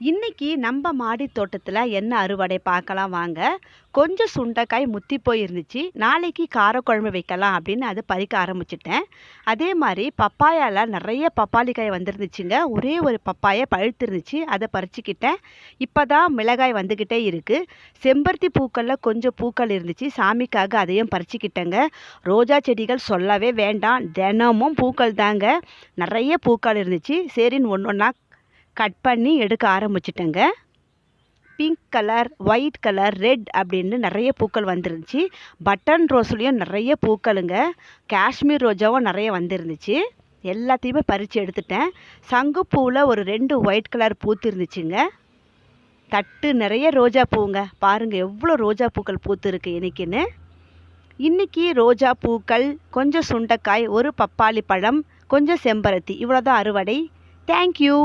இன்னைக்கு நம்ம மாடி தோட்டத்தில் என்ன அறுவடை பார்க்கலாம் வாங்க. கொஞ்சம் சுண்டைக்காய் முத்தி போய் இருந்துச்சு. நாளைக்கு காரக்குழம்பு வைக்கலாம் அப்படின்னு அதை பறிக்க ஆரம்பிச்சிட்டேன். அதே மாதிரி பப்பாயால நிறைய பப்பாளி காய் வந்துருந்துச்சுங்க. ஒரே ஒரு பப்பாயை பழுத்திருந்துச்சு, அதை பறிச்சுக்கிட்டேன். இப்போ தான் மிளகாய் வந்துக்கிட்டே இருக்குது. செம்பருத்தி பூக்களில் கொஞ்சம் பூக்கள் இருந்துச்சு, சாமிக்காக அதையும் பறிச்சுக்கிட்டேங்க. ரோஜா செடிகள் சொல்லவே வேண்டாம், தினமும் பூக்கள் தாங்க. நிறைய பூக்கள் இருந்துச்சு. சரின்னு ஒன்று ஒன்றா கட் பண்ணி எடுக்க ஆரம்பிச்சிட்டேங்க. Pink colour, white colour, red அப்படின்னு நிறைய பூக்கள் வந்துருந்துச்சு. பட்டன் ரோஸ்லேயும் நிறைய பூக்களுங்க. காஷ்மீர் ரோஜாவும் நிறைய வந்துருந்துச்சு. எல்லாத்தையுமே பறித்து எடுத்துட்டேன். சங்குப்பூவில் ஒரு 2 ஒயிட் கலர் பூத்து இருந்துச்சுங்க. தட்டு நிறைய ரோஜா பூங்க. பாருங்கள் எவ்வளோ ரோஜா பூக்கள் பூத்து இருக்கு இன்னைக்குன்னு. இன்னைக்கு ரோஜா பூக்கள், கொஞ்சம் சுண்டைக்காய், ஒரு பப்பாளி பழம், கொஞ்சம் செம்பருத்தி, இவ்வளோதான் அறுவடை. தேங்க்யூ.